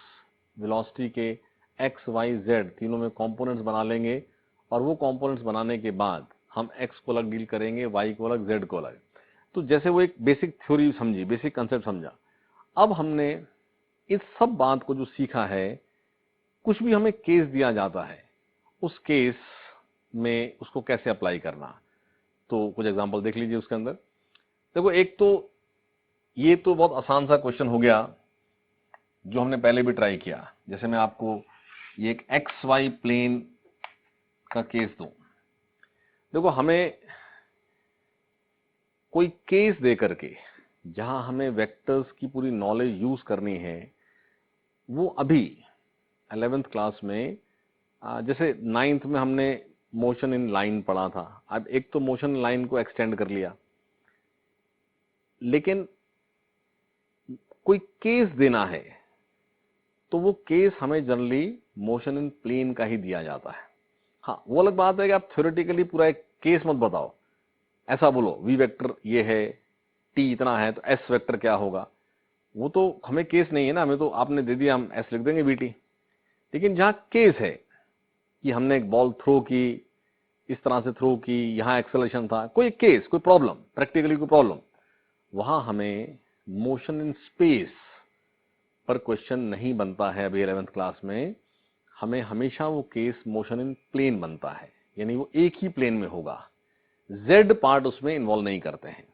वेलोसिटी के x, y, z तीनों में कंपोनेंट्स बना लेंगे, और वो कंपोनेंट्स बनाने के बाद हम x को अलग डील करेंगे, y को अलग, z को अलग। तो जैसे वो एक बेसिक थ्योरी समझी, बेसिक कंसेप्ट समझा। अब हमने इस सब बात को जो सीखा है, कुछ भी हमें केस दिया जाता है उस केस में उसको कैसे अप्लाई करना, तो कुछ एग्जांपल देख लीजिए उसके अंदर। देखो, एक तो ये तो बहुत आसान सा क्वेश्चन हो गया जो हमने पहले भी ट्राई किया। जैसे मैं आपको ये एक एक्स वाई प्लेन का केस दूं। देखो, हमें कोई केस दे करके जहां हमें वेक्टर्स की पूरी नॉलेज यूज करनी है, वो अभी 11th क्लास में जैसे 9th में हमने मोशन इन लाइन पढ़ा था। अब एक तो मोशन लाइन को एक्सटेंड कर लिया, लेकिन कोई केस देना है तो वो केस हमें जनरली मोशन इन प्लेन का ही दिया जाता है। हाँ, वो अलग बात है कि आप थ्योरेटिकली पूरा एक केस मत बताओ, ऐसा बोलो वी वेक्टर ये है, टी इतना है तो एस वेक्टर क्या होगा। वो तो हमें केस नहीं है ना, हमें तो आपने दे दिया, हम एस लिख देंगे वीटी। लेकिन जहां केस है कि हमने एक बॉल थ्रो की, इस तरह से थ्रो की, यहां एक्सेलरेशन था, कोई केस, कोई प्रॉब्लम, प्रैक्टिकली कोई प्रॉब्लम, वहां हमें मोशन इन स्पेस पर क्वेश्चन नहीं बनता है। अभी 11th क्लास में हमें हमेशा वो केस मोशन इन प्लेन बनता है, यानी वो एक ही प्लेन में होगा, जेड पार्ट उसमें इन्वॉल्व नहीं करते हैं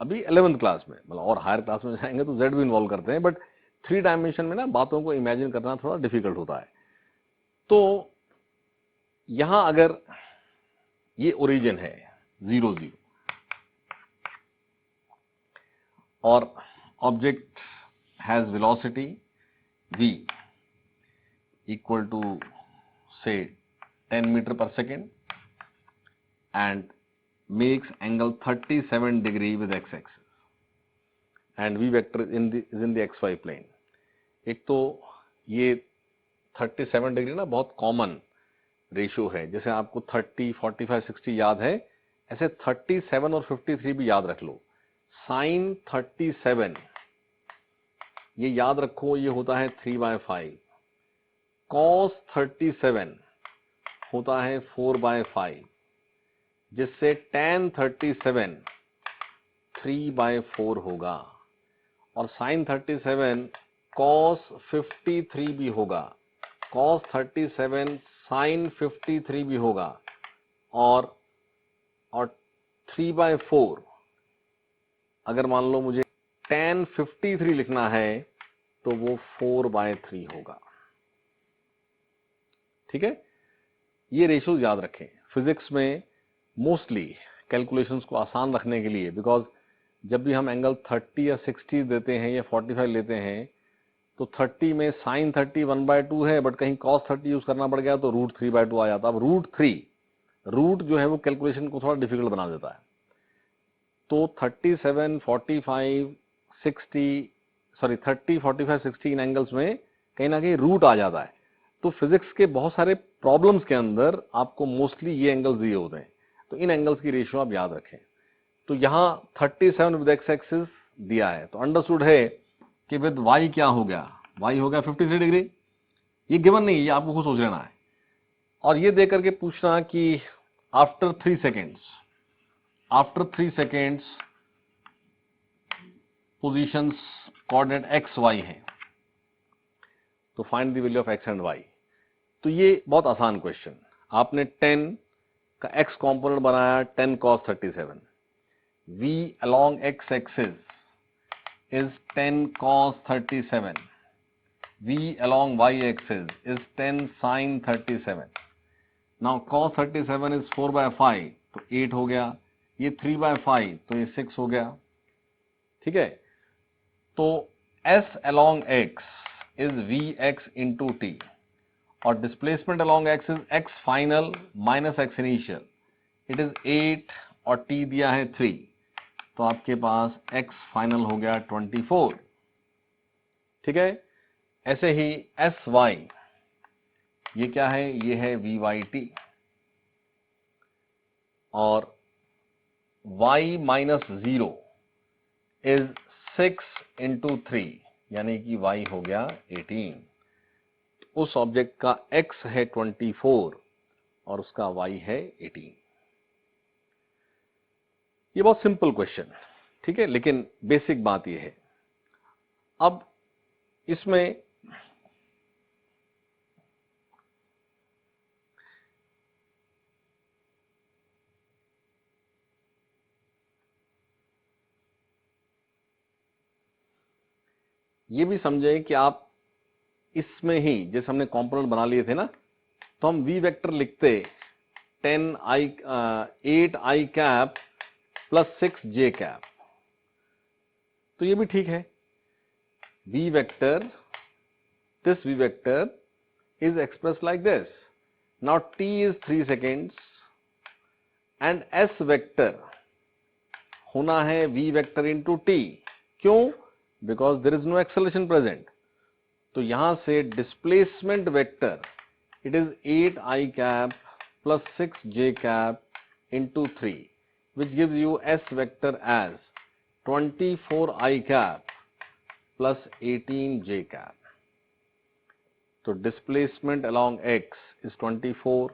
अभी 11th क्लास में। मतलब और हायर क्लास में जाएंगे तो जेड भी इन्वॉल्व करते हैं, बट 3 डायमेंशन में ना बातों को इमेजिन करना थोड़ा डिफिकल्ट होता है। तो यहां अगर ये ओरिजिन है 0 0 और object has velocity v equal to say 10 meter per second and makes angle 37 degree with x-axis and v vector is in the xy plane। एक तो ये 37 डिग्री ना बहुत कॉमन रेशियो है, जैसे आपको 30, 45, 60 याद है, ऐसे 37 और 53 भी याद रख लो। साइन 37 ये याद रखो, ये होता है 3/5। कॉस 37 होता है 4/5, जिससे tan 37 3/4 होगा। और साइन 37 cos 53 भी होगा, cos 37 sin 53 भी होगा, और 3/4 अगर मान लो मुझे tan 53 लिखना है तो वो 4/3 होगा। ठीक है, ये रेशियो याद रखें फिजिक्स में मोस्टली कैलकुलेशंस को आसान रखने के लिए, बिकॉज जब भी हम एंगल 30 या 60 देते हैं या 45 लेते हैं तो 30 में sin 30 1/2 है, बट कहीं cos 30 यूज करना पड़ गया तो √3/2 आ जाता। अब रूट जो है वो कैलकुलेशन को थोड़ा डिफिकल्ट बना देता है। तो 37, 45, 60 सॉरी 30, 45, 60 इन एंगल्स में कहीं ना कहीं रूट आ जाता है। तो फिजिक्स के बहुत सारे प्रॉब्लम्स के अंदर आपको मोस्टली ये एंगल्स दिए होते हैं, तो इन एंगल्स की रेशियो आप याद रखें। तो यहाँ 37 विद एक्स एक्सिस दिया है, तो अंडरस्टूड है कि विद वाई क्या हो गया, वाई हो गया 53 डिग्री। ये गिवन नहीं है, ये आपको खुद सोच लेना है, और ये दे करके पूछना कि after 3 seconds positions coordinate x y है, तो find the value of x and y. तो ये बहुत आसान क्वेश्चन, आपने 10 का एक्स कॉम्पोनेंट बनाया 10 cos 37, v along x axis is 10 cos 37, v along y axis is 10 sin 37. now cos 37 is 4/5 तो 8 हो गया, ये 3/5 तो ये 6 हो गया। ठीक है, तो s along x is vx into t, और displacement along x is x final minus x initial, it is 8 और t दिया है 3, तो आपके पास x फाइनल हो गया 24। ठीक है, ऐसे ही एस वाई, ये क्या है, ये है वी वाई टी, और y माइनस 0 इज 6 into 3, यानी कि y हो गया 18। उस ऑब्जेक्ट का x है 24 और उसका y है 18। ये बहुत सिंपल क्वेश्चन, ठीक है, लेकिन बेसिक बात ये है। अब इसमें ये भी समझें कि आप इसमें ही जैसे हमने कंपोनेंट बना लिए थे ना, तो हम v वेक्टर लिखते 8i cap plus 6j cap, तो ये भी ठीक है। v vector, this v vector is expressed like this. Now t is 3 seconds and s vector होना है v vector into t, क्यों? Because there is no acceleration present. तो यहां से displacement vector it is 8i cap plus 6j cap into 3, which gives you s vector as 24i cap plus 18j cap. तो displacement along x is 24,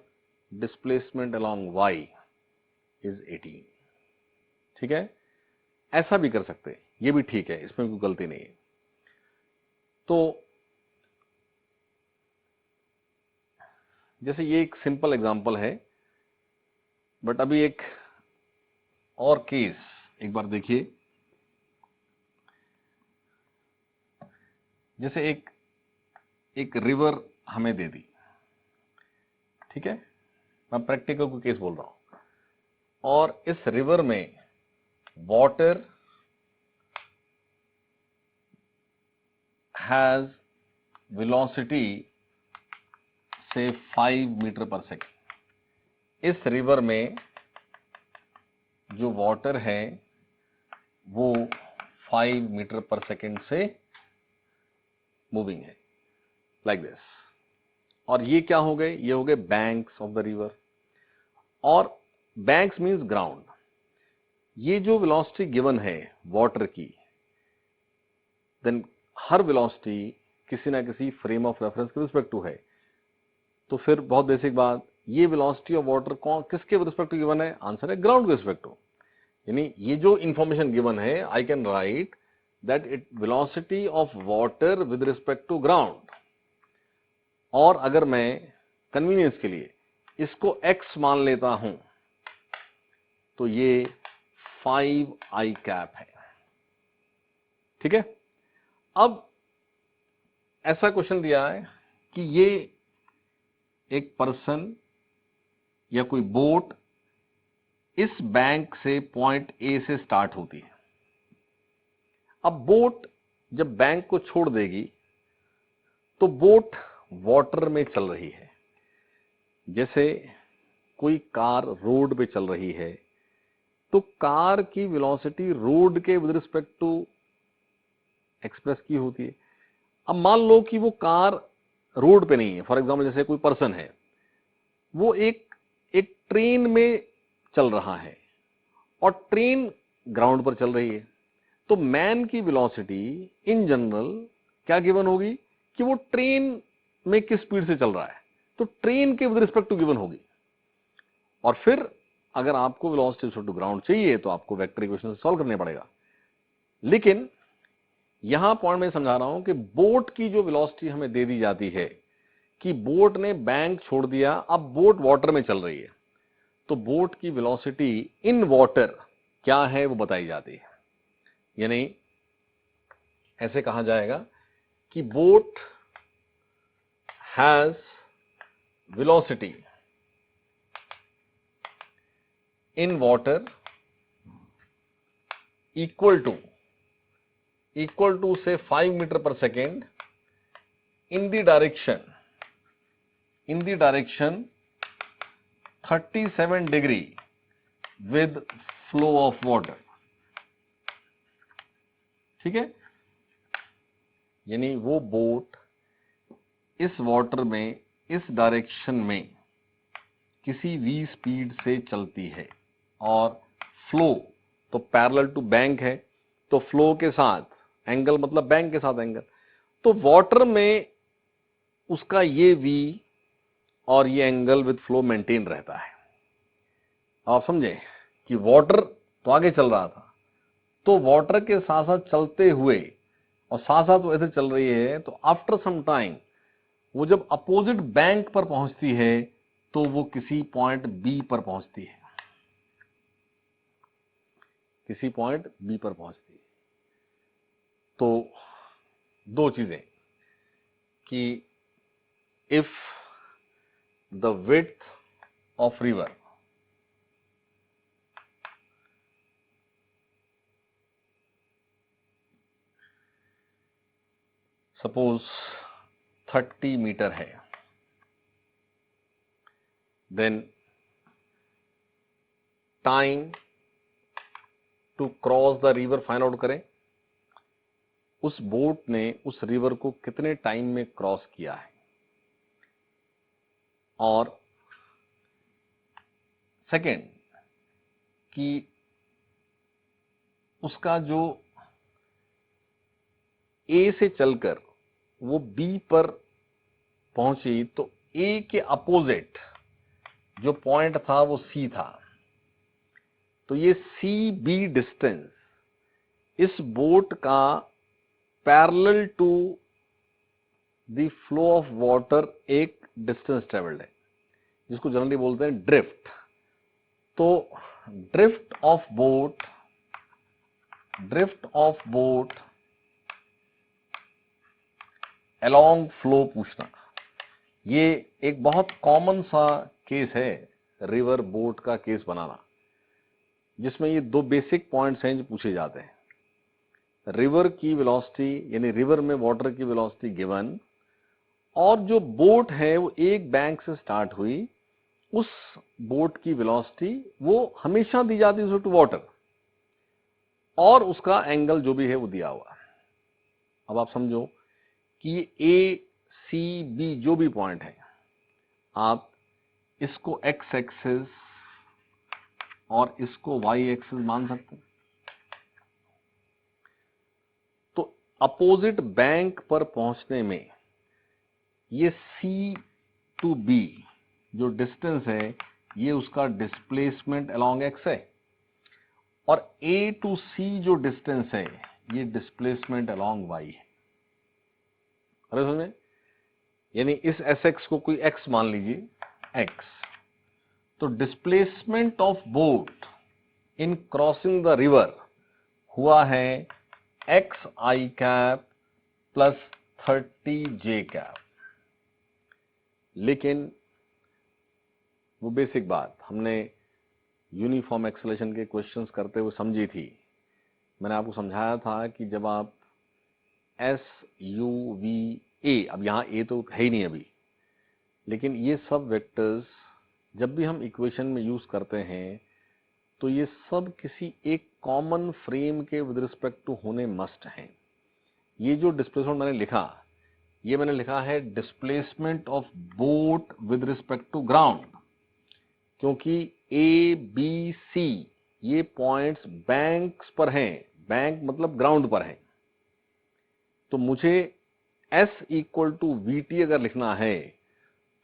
displacement along y is 18। ठीक है, ऐसा भी कर सकते हैं, ये भी ठीक है, इसमें कोई गलती नहीं है। तो जैसे ये एक सिंपल एग्जांपल है, बट अभी एक और केस एक बार देखिए। जैसे एक रिवर हमें दे दी, ठीक है, मैं प्रैक्टिकल को केस बोल रहा हूं, और इस रिवर में वाटर हैज वेलोसिटी से 5 मीटर पर सेकेंड। इस रिवर में जो वाटर है वो 5 मीटर पर सेकेंड से मूविंग है, लाइक दिस। और ये क्या हो गए, ये हो गए बैंक्स ऑफ द रिवर, और बैंक्स मीन्स ग्राउंड। ये जो वेलोसिटी गिवन है वाटर की, देन हर वेलोसिटी किसी ना किसी फ्रेम ऑफ रेफरेंस के रिस्पेक्ट टू है। तो फिर बहुत बेसिक बात, ये वेलोसिटी ऑफ वाटर कौन किसके रिस्पेक्ट टू गिवन है? आंसर है ग्राउंड के रिस्पेक्ट टू। यानी ये जो इंफॉर्मेशन गिवन है, I can write that it velocity of water with respect to ground, और अगर मैं कन्वीनियंस के लिए इसको x मान लेता हूं तो ये 5i कैप है। ठीक है, अब ऐसा क्वेश्चन दिया है कि ये एक पर्सन या कोई बोट इस बैंक से पॉइंट ए से स्टार्ट होती है। अब बोट जब बैंक को छोड़ देगी तो बोट वाटर में चल रही है। जैसे कोई कार रोड पे चल रही है तो कार की वेलोसिटी रोड के विद रिस्पेक्ट टू एक्सप्रेस की होती है। अब मान लो कि वो कार रोड पे नहीं है, फॉर एग्जाम्पल जैसे कोई पर्सन है, वो एक ट्रेन में चल रहा है और ट्रेन ग्राउंड पर चल रही है, तो मैन की वेलोसिटी इन जनरल क्या गिवन होगी कि वो ट्रेन में किस स्पीड से चल रहा है, तो ट्रेन के विद रिस्पेक्ट टू गिवन होगी। और फिर अगर आपको वेलोसिटी टू ग्राउंड चाहिए तो आपको वेक्टर इक्वेशन सॉल्व करने पड़ेगा। लेकिन यहां पॉइंट मैं समझा रहा हूं कि बोट की जो वेलोसिटी हमें दे दी जाती है कि बोट ने बैंक छोड़ दिया, अब बोट वाटर में चल रही है, तो बोट की वेलोसिटी इन वाटर क्या है वो बताई जाती है। यानी ऐसे कहा जाएगा कि boat has velocity in water equal to से 5 metre per second in the direction 37 degree with flow of water। ठीक है, यानी वो बोट इस वाटर में इस डायरेक्शन में किसी v स्पीड से चलती है, और फ्लो तो पैरेलल टू बैंक है, तो फ्लो के साथ एंगल मतलब बैंक के साथ एंगल, तो वाटर में उसका ये v और ये एंगल विद फ्लो मेंटेन रहता है। आप समझे कि वाटर तो आगे चल रहा था, तो वाटर के साथ साथ चलते हुए और साथ साथ वो ऐसे चल रही है, तो आफ्टर सम टाइम वो जब अपोजिट बैंक पर पहुंचती है तो वो किसी पॉइंट बी पर पहुंचती है, किसी पॉइंट बी पर पहुंचती है। तो दो चीजें कि if the width of river suppose 30 metre है, then time to cross the river find out करें, उस बोट ने उस रिवर को कितने टाइम में क्रॉस किया है। और सेकेंड कि उसका जो ए से चलकर वो बी पर पहुंची, तो ए के अपोजिट जो पॉइंट था वो सी था, तो ये सी बी डिस्टेंस इस बोट का parallel to the flow of water एक डिस्टेंस ट्रेवल्ड है, जिसको जनरली बोलते हैं ड्रिफ्ट। तो drift of boat along flow पूछना, ये एक बहुत कॉमन सा केस है रिवर बोट का केस बनाना, जिसमें ये दो बेसिक पॉइंट्स हैं जो पूछे जाते हैं। रिवर की वेलोसिटी यानी रिवर में वाटर की वेलोसिटी गिवन, और जो बोट है वो एक बैंक से स्टार्ट हुई, उस बोट की वेलोसिटी वो हमेशा दी जाती है टू वाटर, और उसका एंगल जो भी है वो दिया हुआ। अब आप समझो कि ए सी बी जो भी पॉइंट है, आप इसको एक्स एक्सिस और इसको वाई एक्सिस मान सकते हैं। तो अपोजिट बैंक पर पहुंचने में ये सी टू बी जो डिस्टेंस है, ये उसका डिस्प्लेसमेंट अलोंग एक्स है, और ए टू सी जो डिस्टेंस है ये डिस्प्लेसमेंट अलोंग y है। अरे समझे, यानी इस Sx को कोई x मान लीजिए, x, तो displacement of boat in crossing the river हुआ है xi cap plus 30j cap. लेकिन वो बेसिक बात हमने यूनिफॉर्म एक्सेलरेशन के क्वेश्चंस करते हुए समझी थी। मैंने आपको समझाया था कि जब आप SUVA, अब यहाँ A तो है ही नहीं अभी, लेकिन ये सब वेक्टर्स जब भी हम इक्वेशन में यूज करते हैं तो ये सब किसी एक कॉमन फ्रेम के विद रिस्पेक्ट टू होने मस्ट हैं। ये जो डिस्प्लेसमेंट मैंने लिखा, ये मैंने लिखा है displacement of boat with respect to ground, क्योंकि A, B, C ये पॉइंट्स बैंक्स पर हैं, बैंक मतलब ग्राउंड पर हैं। तो मुझे S इक्वल टू VT अगर लिखना है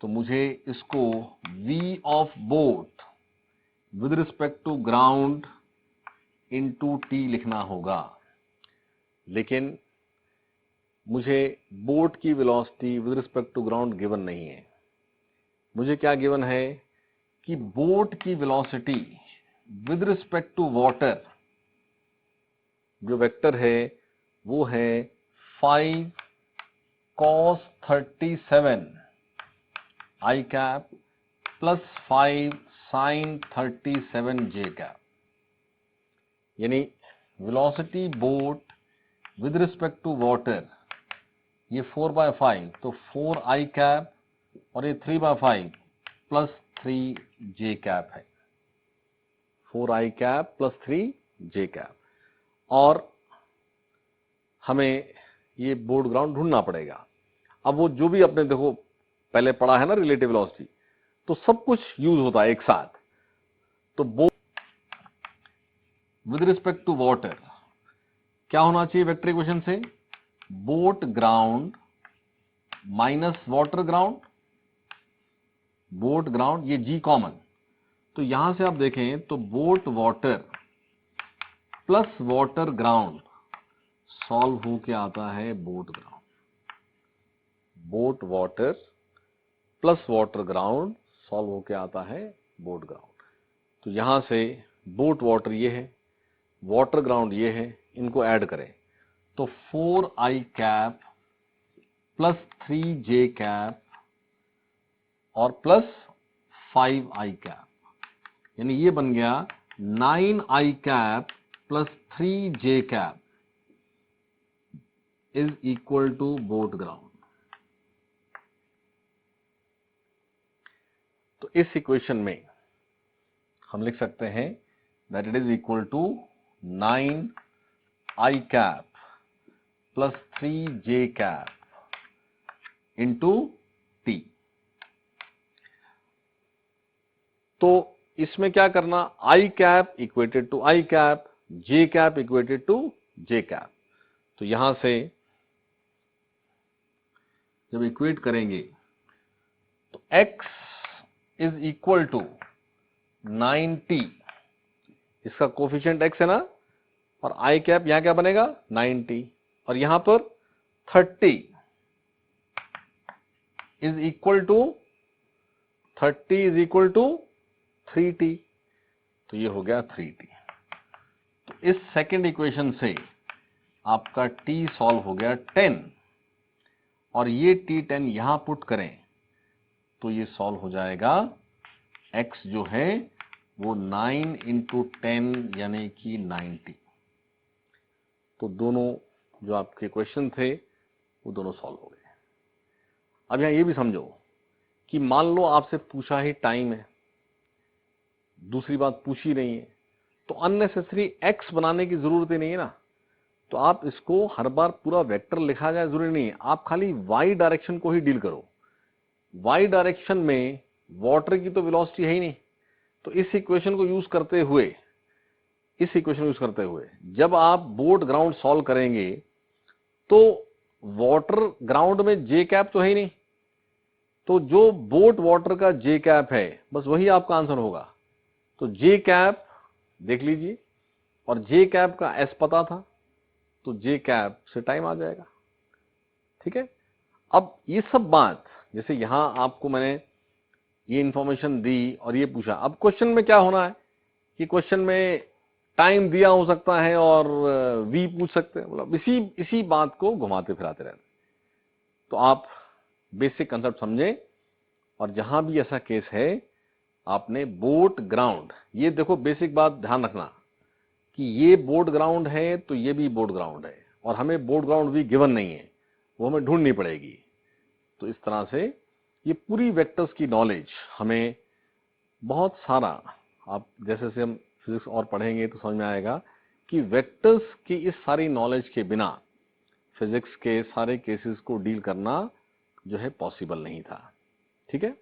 तो मुझे इसको V of boat with respect to ground into T लिखना होगा। लेकिन मुझे बोट की velocity with respect to ground given नहीं है। मुझे क्या गिवन है कि बोट की velocity with respect to water, जो वेक्टर है वो है 5 cos 37 i cap plus 5 sin 37 j cap. यानी velocity boat with respect to water ये 4/5, तो 4i कैप और ये 3/5 प्लस 3j कैप है, 4i cap plus 3j cap. और हमें ये बोट ग्राउंड ढूंढना पड़ेगा। अब वो जो भी अपने देखो पहले पढ़ा है ना रिलेटिव वेलोसिटी, तो सब कुछ यूज होता है एक साथ। तो boat with respect to water क्या होना चाहिए वेक्टर इक्वेशन से, boat ground minus water ground, boat ground ये जी कॉमन। तो यहां से आप देखें तो boat water plus water ground solve होके आता है boat ground. Boat water plus water ground solve होके आता है बोट ग्राउंड। तो यहां से बोट वाटर ये है, वाटर ग्राउंड ये है, इनको ऐड करें तो 4i cap plus 3j cap और प्लस 5i कैप, यानी ये बन गया 9i cap plus 3j cap is equal to boat ground. तो इस इक्वेशन में हम लिख सकते हैं that it is equal to 9i cap plus 3j cap into T। तो इसमें क्या करना, i cap equated to i cap, j cap equated to j cap. तो यहां से जब इक्वेट करेंगे तो x इज इक्वल टू 90, इसका कोफिशिएंट x है ना, और i कैप यहां क्या बनेगा 90, और यहां पर 30 इज इक्वल टू 3t, तो ये हो गया 3t। तो इस सेकंड इक्वेशन से आपका t सॉल्व हो गया 10, और ये t10 यहां पुट करें तो ये सॉल्व हो जाएगा, x जो है वो 9 इंटू 10 यानी कि 90। तो दोनों जो आपके क्वेश्चन थे वो दोनों सॉल्व हो गए। अब यहां ये भी समझो कि मान लो आपसे पूछा ही टाइम है, दूसरी बात पूछी नहीं है, तो अननेसेसरी x बनाने की जरूरत ही नहीं है ना। तो आप इसको हर बार पूरा वेक्टर लिखा जाए जरूरी नहीं है, आप खाली y डायरेक्शन को ही डील करो। y डायरेक्शन में वाटर की तो वेलोसिटी है ही नहीं, तो इस इक्वेशन को यूज करते हुए जब आप बोट ग्राउंड सॉल्व करेंगे तो वाटर ग्राउंड में जे कैप तो है ही नहीं, तो जो बोट वाटर का जे कैप है बस वही आपका आंसर होगा। तो जे कैप देख लीजिए, और जे कैप का एस पता था, तो जे कैप से टाइम आ जाएगा। ठीक है, अब ये सब बात, जैसे यहां आपको मैंने ये इंफॉर्मेशन दी और ये पूछा, अब क्वेश्चन में क्या होना है कि क्वेश्चन में टाइम दिया हो सकता है और वी पूछ सकते हैं, मतलब इसी बात को घुमाते फिराते रहते। तो आप बेसिक कंसेप्ट समझें, और जहां भी ऐसा केस है आपने बोट ग्राउंड, ये देखो बेसिक बात ध्यान रखना कि ये बोट ग्राउंड है तो ये भी बोट ग्राउंड है, और हमें बोट ग्राउंड भी गिवन नहीं है, वो हमें ढूंढनी पड़ेगी। तो इस तरह से ये पूरी वेक्टर्स की नॉलेज हमें बहुत सारा, आप जैसे से हम फिजिक्स और पढ़ेंगे तो समझ में आएगा कि वेक्टर्स की इस सारी नॉलेज के बिना फिजिक्स के सारे केसेस को डील करना जो है पॉसिबल नहीं था। ठीक है।